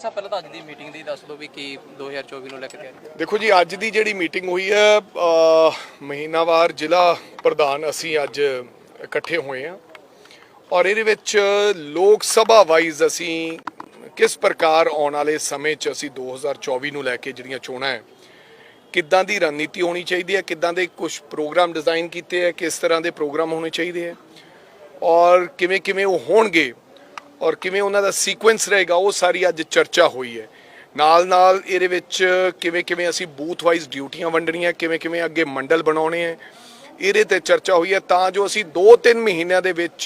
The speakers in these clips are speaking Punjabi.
साहब पहले तो अज की मीटिंग की दस दो भी कि 2024 ਨੂੰ ਲੈ ਕੇ ਤਿਆਰੀ। देखो जी अज की जी मीटिंग हुई है महीनावार जिला प्रधान असी अज इकट्ठे हुए हैं और ये लोक सभा वाइज असी किस प्रकार आने वाले समय असी 2024 ਨੂੰ ਲੈ ਕੇ ਜਿਹੜੀਆਂ ਚੋਣਾਂ है किदां दी रणनीति होनी चाहिए है, किदां दे कुछ प्रोग्राम डिज़ाइन किए है, किस तरह के प्रोग्राम होने चाहिए है और किवें किवें वो होणगे और किवें उन्हां दा सीक्वेंस रहेगा वो सारी अज चर्चा हुई है। नाल नाल इहदे विच किवें किवें असीं बूथ वाइज ड्यूटियां वंडणीਆਂ किवें किवें अगे मंडल बनाउणे है इहदे ते चर्चा हुई है तां जो असीं 2-3 महीनों दे विच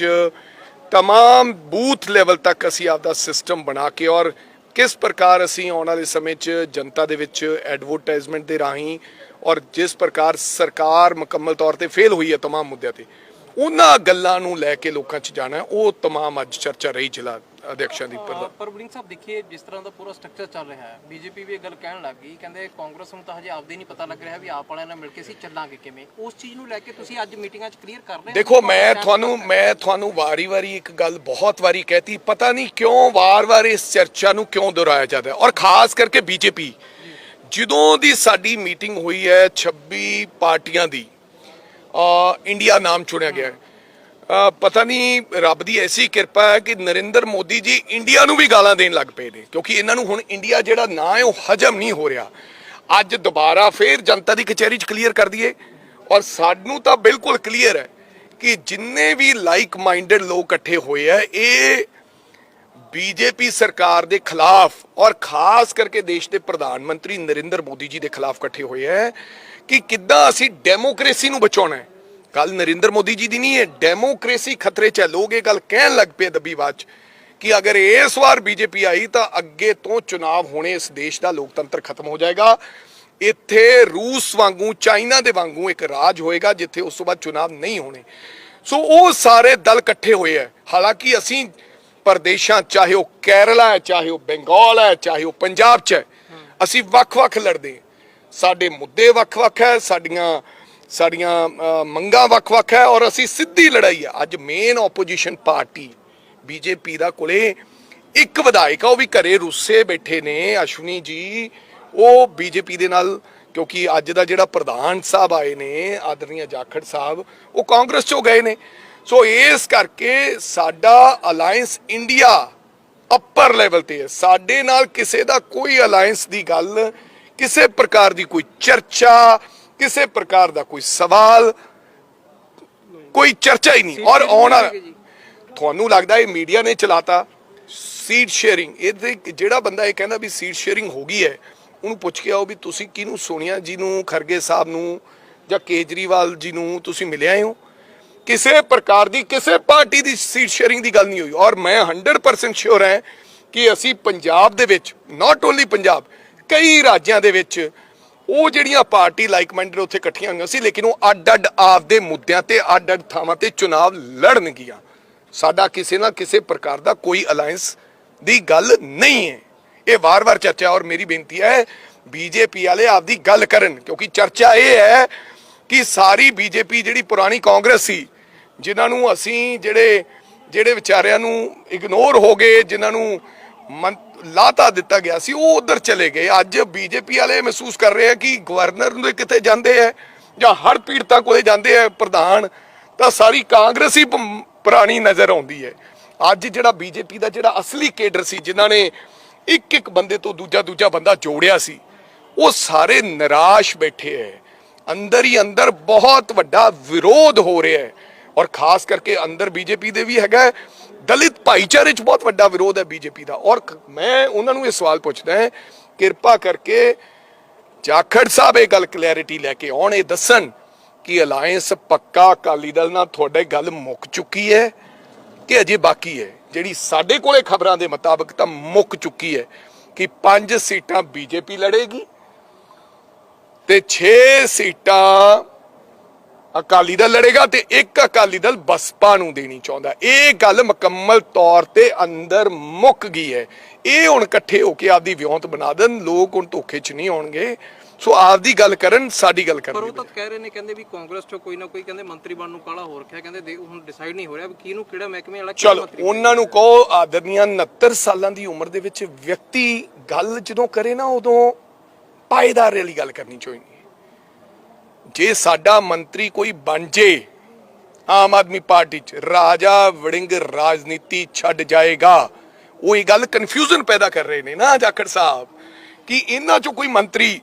तमाम बूथ लेवल तक असीं आपदा सिस्टम बना के और किस प्रकार असीं आने वाले समय जनता दे विच एडवरटाइजमेंट दे राहीं और जिस प्रकार सरकार मुकम्मल तौर पर फेल हुई है तमाम मुद्दों पर उन्हां गल्लां नूं लैके लोकां च जाना है वो तमाम अज चर्चा रही जिला अध्यक्षां दी। पर वड़िंग साहब देखिए जिस तरह का पूरा स्ट्रक्चर चल रहा है बीजेपी भी गल कहन लग गई कहते कांग्रेस नूं तां हजे आपदे नहीं पता लग रहा भी आप वालियां नाल मिल के असीं चलांगे किवें उस चीज़ नूं लैके तुसीं अज मीटिंगां च क्लीयर कर रहे हो। देखो मैं थानू वारी वारी एक गल बहुत वारी कहती पता नहीं क्यों वार वार इस चर्चा नूं क्यों दोहराया जाता है और खास करके बीजेपी जदों दी साडी मीटिंग हुई है 26 पार्टियां दी इंडिया नाम चुनिया गया है पता नहीं रब की ऐसी कृपा है कि नरेंद्र मोदी जी इंडिया नूं भी गालां देण लग पे ने क्योंकि इन्हां नूं हुण इंडिया जिहड़ा ना है वो हजम नहीं हो रहा। अज दोबारा फिर जनता की कचहरी च क्लीयर कर दिए और सानूं तां बिल्कुल क्लीयर है कि जिन्ने भी लाइक माइंडेड लोग इकट्ठे हुए हैं ये बीजेपी सरकार के खिलाफ और खास करके देश के प्रधानमंत्री नरेंद्र मोदी जी के खिलाफ इकट्ठे हुए हैं कि किद्दां असीं डेमोक्रेसी नूं बचाउणा है। गल नरेंद्र मोदी जी की नहीं है, डेमोक्रेसी खतरे च है। लोग ये गल कहन लग पे दबीबाज कि अगर इस बार बीजेपी आई तो अगे तो चुनाव होने इस देश का लोकतंत्र खत्म हो जाएगा। इत्थे रूस वांगू चाइना दे वांगू एक राज होएगा जिथे उस तो बाद चुनाव नहीं होने। सो वो सारे दल इकट्ठे हुए है। हालांकि असी प्रदेशों चाहे वह केरला है चाहे वह बंगाल है चाहे वह पंजाब च है असी वख-वख लड़दे साडे मुद्दे वख-वख है साड़ियाँ मंगां वख-वख है और असी सीधी लड़ाई है। अज मेन ओपोजिशन पार्टी बीजेपी दा कोले एक विधायक वो भी घरे रुस्से बैठे ने अश्विनी जी वो बीजेपी दे नाल क्योंकि अज दा जिहड़ा प्रधान साहब आए ने आदरणीय जाखड़ साहब वो कांग्रेस चों गए ने। सो इस करके साडा अलायंस इंडिया अपर लैवल ते है, साडे नाल किसे दा कोई अलायंस दी गल किसे प्रकार दी कोई चर्चा किसी प्रकार का कोई सवाल कोई चर्चा ही नहीं। और आना थानू लगता है मीडिया ने चलाता सीट शेयरिंग ये जोड़ा बंदा ये कहना भी सीट शेयरिंग हो गई है उन्होंने पूछ के आओ भी तुसी किनू सोनिया जी नू खरगे साहब नू या केजरीवाल जी नू तुसी मिले आए हो किसी प्रकार की किसी पार्टी की सीट शेयरिंग की गल नहीं हुई। और मैं 100% श्योर है कि असी पंजाब दे विच नॉट ओनली पंजाब कई राज्यों के विच वो ਜਿਹੜੀਆਂ पार्टी लाइक माइंडेड उत्थे इकट्ठियां होईयां सी लेकिन वो अड-अड आपदे मुद्दों ते अड-अड थावां ते चुनाव लड़नगियां। साडा किसी ना किसी प्रकार का कोई अलायंस दी गल नहीं है। ये वार वार चर्चा और मेरी बेनती है बीजेपी वाले आपदी गल करन क्योंकि चर्चा ये है कि सारी बीजेपी जिहड़ी पुरानी कांग्रेस सी जिन्हां नूं असीं जिहड़े विचारियां नूं इग्नोर हो गए जिन्हां नूं लाता दिता गया सी वो उधर चले गए। अज बीजेपी वाले महसूस कर रहे हैं कि गवर्नर किते जाते हैं या हड़ पीड़ितां कोले जाते हैं प्रधान तो सारी कांग्रेस ही पुरानी नज़र आती है। अज जिहड़ा बीजेपी का जिहड़ा असली केडर सी जिन्हां ने एक एक बंदे तो दूजा बंदा जोड़िया सी वो सारे निराश बैठे है। अंदर ही अंदर बहुत वड्डा विरोध हो रहा है और खास करके अंदर बीजेपी दे भी हैगा दलित भाईचारे च बहुत वड्डा विरोध है बीजेपी का। और मैं उन्होंने ये सवाल पूछदा है कृपा करके जाखड़ साहब ये गल क्लैरिटी लैके आउण दसन कि अलायंस पक्का अकाली दल नाल तुहाडे गल मुक चुकी है कि अजे बाकी है। जिहड़ी साडे कोले खबरां दे मुताबिक तां मुक चुकी है कि 5 सीटां बीजेपी लड़ेगी ते 6 सीटां ਅਕਾਲੀ ਦਲ ਲੜੇਗਾ ਤੇ ਇੱਕ ਅਕਾਲੀ ਦਲ ਬਸਪਾ ਨੂੰ ਦੇਣੀ ਚਾਹੁੰਦਾ। ਇਹ ਗੱਲ ਮੁਕੰਮਲ ਤੌਰ ਤੇ ਅੰਦਰ ਮੁੱਕ ਗਈ ਹੈ। ਇਹ ਹੁਣ ਇਕੱਠੇ ਹੋ ਕੇ ਆਪਦੀ ਵਿਉਂਤ ਬਣਾ ਦੇਣ, ਲੋਕ ਹੁਣ ਧੋਖੇ 'ਚ ਨਹੀਂ ਆਉਣਗੇ। ਸੋ ਆਪਦੀ ਗੱਲ ਕਰਨ, ਸਾਡੀ ਗੱਲ ਕਰਨ। ਪਰ ਉਹ ਤਾਂ ਕਹਿ ਰਹੇ ਨੇ, ਕਹਿੰਦੇ ਵੀ ਕਾਂਗਰਸ ਚੋਂ ਕੋਈ ਨਾ ਕੋਈ ਕਹਿੰਦੇ ਮੰਤਰੀ ਬਣਨ ਨੂੰ ਕਾਲਾ ਹੋ ਰੱਖਿਆ, ਕਹਿੰਦੇ ਹੁਣ ਡਿਸਾਈਡ ਨਹੀਂ ਹੋ ਰਿਹਾ ਵੀ ਕਿਹਨੂੰ ਕਿਹੜਾ ਮਹਿਕਮੇ ਵਾਲਾ ਚਲੋ ਉਹਨਾਂ ਨੂੰ ਕਹੋ, ਆਦਮੀਆਂ 69 ਸਾਲਾਂ ਦੀ ਉਮਰ ਦੇ ਵਿੱਚ ਵਿਅਕਤੀ ਗੱਲ ਜਦੋਂ ਕਰੇ ਨਾ ਉਦੋਂ ਪਾਏਦਾਰ ਵਾਲੀ ਗੱਲ ਕਰਨੀ ਚਾਹੀਦੀ। ਜੇ ਸਾਡਾ ਮੰਤਰੀ ਕੋਈ ਬਣ ਜੇ ਆਮ ਆਦਮੀ ਪਾਰਟੀ 'ਚ, ਰਾਜਾ ਵੜਿੰਗ ਰਾਜਨੀਤੀ ਛੱਡ ਜਾਏਗਾ। ਉਹ ਇਹ ਗੱਲ ਕਨਫਿਊਜ਼ਨ ਪੈਦਾ ਕਰ ਰਹੇ ਨੇ ਨਾ ਜਾਖੜ ਸਾਹਿਬ ਕਿ ਇਹਨਾਂ 'ਚੋਂ ਕੋਈ ਮੰਤਰੀ,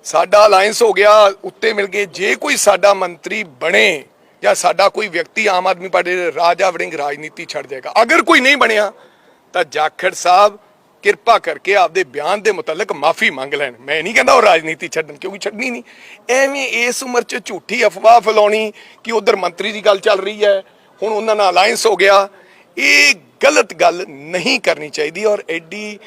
ਸਾਡਾ ਅਲਾਈਅੰਸ ਹੋ ਗਿਆ, ਉੱਤੇ ਮਿਲ ਗਏ, ਜੇ ਕੋਈ ਸਾਡਾ ਮੰਤਰੀ ਬਣੇ ਜਾਂ ਸਾਡਾ ਕੋਈ ਵਿਅਕਤੀ ਆਮ ਆਦਮੀ ਪਾਰਟੀ ਦੇ, ਰਾਜਾ ਵੜਿੰਗ ਰਾਜਨੀਤੀ ਛੱਡ ਜਾਏਗਾ। ਅਗਰ ਕੋਈ ਨਹੀਂ ਬਣਿਆ ਤਾਂ ਜਾਖੜ ਸਾਹਿਬ ਕਿਰਪਾ ਕਰਕੇ ਆਪਦੇ ਬਿਆਨ ਦੇ ਮੁਤਲਕ ਮਾਫੀ ਮੰਗ ਲੈਣ। ਮੈਂ ਨਹੀਂ ਕਹਿੰਦਾ ਉਹ ਰਾਜਨੀਤੀ ਛੱਡਣ, ਕਿਉਂਕਿ ਛੱਡਣੀ ਨਹੀਂ। ਐਵੇਂ ਇਸ ਉਮਰ 'ਚ ਝੂਠੀ ਅਫਵਾਹ ਫੈਲਾਉਣੀ ਕਿ ਉਧਰ ਮੰਤਰੀ ਦੀ ਗੱਲ ਚੱਲ ਰਹੀ ਹੈ, ਹੁਣ ਉਹਨਾਂ ਨਾਲ ਅਲਾਈਅੰਸ ਹੋ ਗਿਆ, ਇਹ ਗਲਤ ਗੱਲ ਨਹੀਂ ਕਰਨੀ ਚਾਹੀਦੀ। ਔਰ ਐਡੀ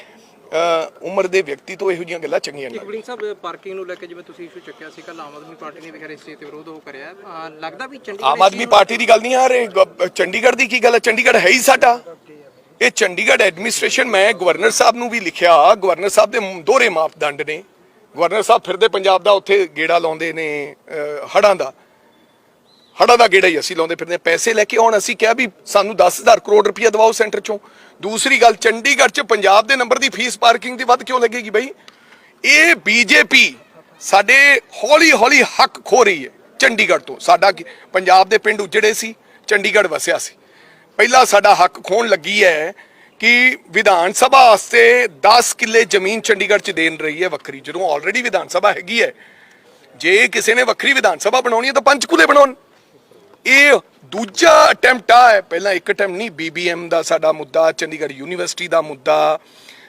ਉਮਰ ਦੇ ਵਿਅਕਤੀ ਤੋਂ ਇਹੋ ਜਿਹੀਆਂ ਗੱਲਾਂ ਚੰਗੀਆਂ ਨਹੀਂ। ਵੜਿੰਗ ਸਾਹਿਬ, ਪਾਰਕਿੰਗ ਨੂੰ ਲੈ ਕੇ ਜਿਵੇਂ ਤੁਸੀਂ ਇਸ਼ੂ ਚੱਕਿਆ ਸੀ, ਕੱਲ ਆਮ ਆਦਮੀ ਪਾਰਟੀ ਨੇ ਵੀ ਖੈਰ ਇਸ ਚੀਜ਼ ਤੇ ਵਿਰੋਧ ਉਹ ਕਰਿਆ, ਲੱਗਦਾ ਵੀ ਚੰਡੀਗੜ੍ਹ ਆਮ ਆਦਮੀ ਪਾਰਟੀ ਦੀ ਗੱਲ ਨਹੀਂ ਆ ਰਹੀ, ਚੰਡੀਗੜ੍ਹ ਦੀ ਕੀ ਗੱਲ ਹੈ? ਚੰਡੀਗੜ੍ਹ ਹੈ ਹੀ ਸਾਡਾ। ਇਹ ਚੰਡੀਗੜ੍ਹ ਐਡਮਿਨਿਸਟ੍ਰੇਸ਼ਨ, ਮੈਂ ਗਵਰਨਰ ਸਾਹਿਬ ਨੂੰ ਵੀ ਲਿਖਿਆ, ਗਵਰਨਰ ਸਾਹਿਬ ਦੇ ਦੋਹਰੇ ਮਾਪਦੰਡ ਨੇ। ਗਵਰਨਰ ਸਾਹਿਬ ਫਿਰਦੇ ਪੰਜਾਬ ਦਾ, ਉੱਥੇ ਗੇੜਾ ਲਾਉਂਦੇ ਨੇ ਹੜ੍ਹਾਂ ਦਾ ਗੇੜਾ ਹੀ ਅਸੀਂ ਲਾਉਂਦੇ ਫਿਰਦੇ। ਪੈਸੇ ਲੈ ਕੇ ਆਉਣ, ਅਸੀਂ ਕਿਹਾ ਵੀ ਸਾਨੂੰ 10,000 ਕਰੋੜ ਰੁਪਇਆ ਦਵਾਓ ਸੈਂਟਰ ਚੋਂ। ਦੂਸਰੀ ਗੱਲ, ਚੰਡੀਗੜ੍ਹ 'ਚ ਪੰਜਾਬ ਦੇ ਨੰਬਰ ਦੀ ਫੀਸ ਪਾਰਕਿੰਗ ਦੀ ਵੱਧ ਕਿਉਂ ਲੱਗੇਗੀ ਬਈ? ਇਹ ਬੀਜੇਪੀ ਸਾਡੇ ਹੌਲੀ ਹੌਲੀ ਹੱਕ ਖੋ ਰਹੀ ਹੈ ਚੰਡੀਗੜ੍ਹ ਤੋਂ। ਸਾਡਾ ਪੰਜਾਬ ਦੇ ਪਿੰਡ ਉਜੜੇ ਸੀ, ਚੰਡੀਗੜ੍ਹ ਵਸਿਆ ਸੀ। ਪਹਿਲਾਂ ਸਾਡਾ ਹੱਕ ਖੋਣ ਲੱਗੀ ਹੈ ਕਿ ਵਿਧਾਨ ਸਭਾ ਵਾਸਤੇ 10 ਕਿੱਲੇ ਜ਼ਮੀਨ ਚੰਡੀਗੜ੍ਹ 'ਚ ਦੇਣ ਰਹੀ ਹੈ ਵੱਖਰੀ, ਜਦੋਂ ਆਲਰੇਡੀ ਵਿਧਾਨ ਸਭਾ ਹੈਗੀ ਹੈ। ਜੇ ਕਿਸੇ ਨੇ ਵੱਖਰੀ ਵਿਧਾਨ ਸਭਾ ਬਣਾਉਣੀ ਹੈ ਤਾਂ ਪੰਚਕੂਲੇ ਬਣਾਉਣ। ਇਹ ਦੂਜਾ ਅਟੈਂਪਟ ਆ ਹੈ, ਪਹਿਲਾਂ ਇੱਕ ਅਟੈਂਪਟ ਨਹੀਂ। BBM ਦਾ ਸਾਡਾ ਮੁੱਦਾ, ਚੰਡੀਗੜ੍ਹ ਯੂਨੀਵਰਸਿਟੀ ਦਾ ਮੁੱਦਾ,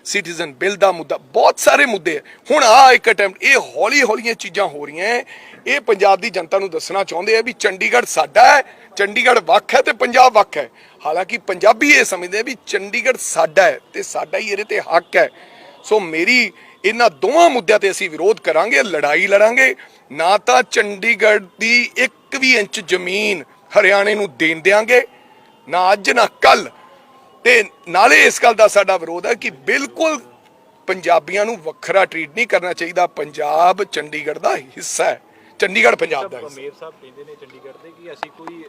ਸਿਟੀਜ਼ਨ ਬਿੱਲ ਦਾ ਮੁੱਦਾ, ਬਹੁਤ ਸਾਰੇ ਮੁੱਦੇ ਹੈ। ਹੁਣ ਆ ਇੱਕ ਅਟੈਂਪਟ। ਇਹ ਹੌਲੀ ਹੌਲੀਆਂ ਚੀਜ਼ਾਂ ਹੋ ਰਹੀਆਂ। ਇਹ ਪੰਜਾਬ ਦੀ ਜਨਤਾ ਨੂੰ ਦੱਸਣਾ ਚਾਹੁੰਦੇ ਆ ਵੀ ਚੰਡੀਗੜ੍ਹ ਸਾਡਾ ਹੈ, ਚੰਡੀਗੜ੍ਹ ਵੱਖ ਹੈ ਤੇ ਪੰਜਾਬ ਵੱਖ ਹੈ। ਹਾਲਾਂਕਿ ਪੰਜਾਬੀ ਇਹ ਸਮਝਦੇ ਆ ਵੀ ਚੰਡੀਗੜ੍ਹ ਸਾਡਾ ਹੈ ਤੇ ਸਾਡਾ ਹੀ ਇਹਦੇ ਤੇ ਹੱਕ ਹੈ। ਸੋ ਮੇਰੀ ਇਹਨਾਂ ਦੋਵਾਂ ਮੁੱਦਿਆਂ ਤੇ ਅਸੀਂ ਵਿਰੋਧ ਕਰਾਂਗੇ, ਲੜਾਈ ਲੜਾਂਗੇ। ਨਾ ਤਾਂ ਚੰਡੀਗੜ੍ਹ ਦੀ 1 ਵੀ ਇੰਚ ਜ਼ਮੀਨ ਹਰਿਆਣੇ ਨੂੰ ਦੇਣ ਦਿਆਂਗੇ, ਨਾ ਅੱਜ ਨਾ ਕੱਲ। ਤੇ ਨਾਲੇ ਇਸ ਗੱਲ ਦਾ ਸਾਡਾ ਵਿਰੋਧ ਹੈ ਕਿ ਬਿਲਕੁਲ ਪੰਜਾਬੀਆਂ ਨੂੰ ਵੱਖਰਾ ਟ੍ਰੀਟ ਨਹੀਂ ਕਰਨਾ ਚਾਹੀਦਾ। ਪੰਜਾਬ ਚੰਡੀਗੜ੍ਹ ਦਾ ਹਿੱਸਾ ਹੈ, ਚੰਡੀਗੜ੍ਹ ਪੰਜਾਬ ਦਾ ਹਿੱਸਾ। ਮੇਅਰ ਸਾਹਿਬ ਕਹਿੰਦੇ ਨੇ ਚੰਡੀਗੜ੍ਹ ਦੇ ਕਿ ਅਸੀਂ ਕੋਈ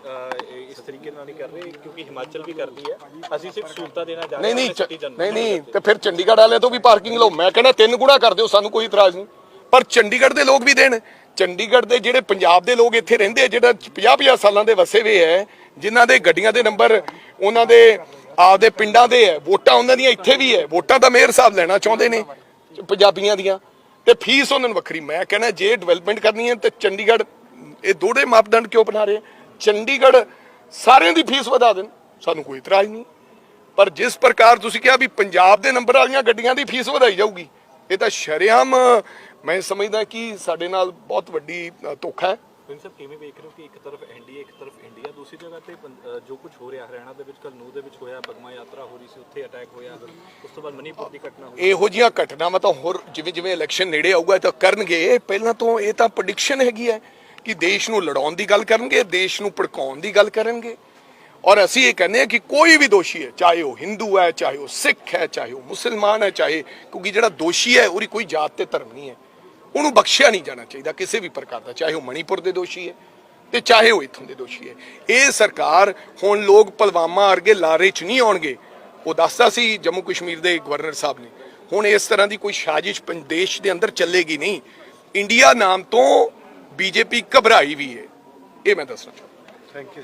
ਇਸ ਤਰੀਕੇ ਨਾਲ ਨਹੀਂ ਕਰ ਰਹੇ, ਕਿਉਂਕਿ ਹਿਮਾਚਲ ਵੀ ਕਰਦੀ ਹੈ, ਅਸੀਂ ਸਿਰਫ ਸਹੂਲਤਾਂ ਦੇਣਾ ਜਾ ਰਹੇ ਹਾਂ। ਨਹੀਂ ਤੇ ਫਿਰ ਚੰਡੀਗੜ੍ਹ ਵਾਲਿਆਂ ਤੋਂ ਵੀ ਪਾਰਕਿੰਗ ਲਓ। ਮੈਂ ਕਹਿੰਦਾ 3 ਗੁਣਾ ਕਰ ਦਿਓ, ਸਾਨੂੰ ਕੋਈ ਇਤਰਾਜ਼ ਨਹੀਂ, ਪਰ ਚੰਡੀਗੜ੍ਹ ਦੇ ਲੋਕ ਵੀ ਦੇਣ। ਚੰਡੀਗੜ੍ਹ ਦੇ ਜਿਹੜੇ ਪੰਜਾਬ ਦੇ ਲੋਕ ਇੱਥੇ ਰਹਿੰਦੇ, ਜਿਹੜਾ 50-50 ਸਾਲਾਂ ਦੇ ਵਸੇ ਹੋਏ ਹੈ, ਜਿਨ੍ਹਾਂ ਦੇ ਗੱਡੀਆਂ ਦੇ ਨੰਬਰ ਉਹਨਾਂ ਦੇ ਆਪਦੇ ਪਿੰਡਾਂ ਦੇ ਹੈ, ਵੋਟਾਂ ਉਹਨਾਂ ਦੀਆਂ ਇੱਥੇ ਵੀ ਹੈ, ਵੋਟਾਂ ਤਾਂ ਮੇਅਰ ਸਾਹਿਬ ਲੈਣਾ ਚਾਹੁੰਦੇ ਨੇ ਪੰਜਾਬੀਆਂ ਦੀਆਂ, ਤੇ ਫੀਸ ਉਹਨਾਂ ਨੂੰ ਵੱਖਰੀ। ਮੈਂ ਕਹਿੰਦਾ ਜੇ ਡਿਵੈਲਪਮੈਂਟ ਕਰਨੀ ਹੈ ਤੇ ਚੰਡੀਗੜ੍ਹ, ਇਹ ਦੋਹਰੇ ਮਾਪਦੰਡ ਕਿਉਂ ਬਣਾ ਰਹੇ? ਚੰਡੀਗੜ੍ਹ ਸਾਰਿਆਂ ਦੀ ਫੀਸ ਵਧਾ ਦੇਣ, ਸਾਨੂੰ ਕੋਈ ਇਤਰਾਜ਼ ਨਹੀਂ। ਪਰ ਜਿਸ ਪ੍ਰਕਾਰ ਤੁਸੀਂ ਕਿਹਾ ਵੀ ਪੰਜਾਬ ਦੇ ਨੰਬਰ ਵਾਲੀਆਂ ਗੱਡੀਆਂ ਦੀ ਫੀਸ ਵਧਾਈ ਜਾਊਗੀ, ਇਹ ਤਾਂ ਸ਼ਰੇਆਮ ਮੈਂ ਸਮਝਦਾ ਕਿ ਸਾਡੇ ਨਾਲ ਬਹੁਤ ਵੱਡੀ ਧੋਖਾ ਹੈ। ਸਭ ਕਿਵੇਂ ਵੇਖ ਰਹੇ ਹੋ ਕਿ ਇੱਕ ਤਰਫ ਐਨਡੀਏ, ਇੱਕ ਤਰਫ ਇੰਡੀਆ, ਦੂਸਰੀ ਜਗ੍ਹਾ ਤੇ ਜੋ ਕੁਝ ਹੋ ਰਿਹਾ ਹਰਿਆਣਾ ਦੇ ਵਿੱਚ, ਕੱਲ ਨੂਹ ਦੇ ਵਿੱਚ ਹੋਇਆ, ਪਦਮਾ ਯਾਤਰਾ ਹੋ ਰਹੀ ਸੀ, ਉੱਥੇ ਅਟੈਕ ਹੋਇਆ, ਉਸ ਤੋਂ ਬਾਅਦ ਮਨੀਪੁਰ ਦੀ ਘਟਨਾ ਹੋਈ। ਇਹੋ ਜਿਹੀਆਂ ਘਟਨਾਵਾਂ ਤਾਂ ਹੋਰ ਜਿਵੇਂ ਜਿਵੇਂ ਇਲੈਕਸ਼ਨ ਨੇੜੇ ਆਊਗਾ ਤਾਂ ਕਰਨਗੇ। ਪਹਿਲਾਂ ਤੋਂ ਇਹ ਤਾਂ ਪ੍ਰੈਡਿਕਸ਼ਨ ਹੈਗੀ ਹੈ ਕਿ ਦੇਸ਼ ਨੂੰ ਲੜਾਉਣ ਦੀ ਗੱਲ ਕਰਨਗੇ, ਦੇਸ਼ ਨੂੰ ਭੜਕਾਉਣ ਦੀ ਗੱਲ ਕਰਨਗੇ। ਔਰ ਅਸੀਂ ਇਹ ਕਹਿੰਦੇ ਹਾਂ ਕਿ ਕੋਈ ਵੀ ਦੋਸ਼ੀ ਹੈ, ਚਾਹੇ ਉਹ ਹਿੰਦੂ ਹੈ, ਚਾਹੇ ਉਹ ਸਿੱਖ ਹੈ, ਚਾਹੇ ਉਹ ਮੁਸਲਮਾਨ ਹੈ, ਚਾਹੇ, ਕਿਉਂਕਿ ਜਿਹੜਾ ਦੋਸ਼ੀ ਹੈ ਉਹਦੀ ਕੋਈ ਜਾਤ ਤੇ ਧਰਮ ਨਹੀਂ ਹੈ, ਉਹਨੂੰ ਬਖਸ਼ਿਆ ਨਹੀਂ ਜਾਣਾ ਚਾਹੀਦਾ ਕਿਸੇ ਵੀ ਪ੍ਰਕਾਰ ਦਾ, ਚਾਹੇ ਉਹ ਮਣੀਪੁਰ ਦੇ ਦੋਸ਼ੀ ਹੈ ਤੇ ਚਾਹੇ ਉਹ ਇੱਥੋਂ ਦੇ ਦੋਸ਼ੀ ਹੈ। ਇਹ ਸਰਕਾਰ, ਹੁਣ ਲੋਕ ਪੁਲਵਾਮਾ ਵਰਗੇ ਲਾਰੇ 'ਚ ਨਹੀਂ ਆਉਣਗੇ। ਉਹ ਦੱਸਦਾ ਸੀ ਜੰਮੂ ਕਸ਼ਮੀਰ ਦੇ ਗਵਰਨਰ ਸਾਹਿਬ ਨੇ। ਹੁਣ ਇਸ ਤਰ੍ਹਾਂ ਦੀ ਕੋਈ ਸਾਜ਼ਿਸ਼ ਦੇਸ਼ ਦੇ ਅੰਦਰ ਚੱਲੇਗੀ ਨਹੀਂ। ਇੰਡੀਆ ਨਾਮ ਤੋਂ ਬੀਜੇਪੀ ਘਬਰਾਈ ਵੀ ਹੈ, ਇਹ ਮੈਂ ਦੱਸਣਾ ਚਾਹੁੰਦਾ। Thank you.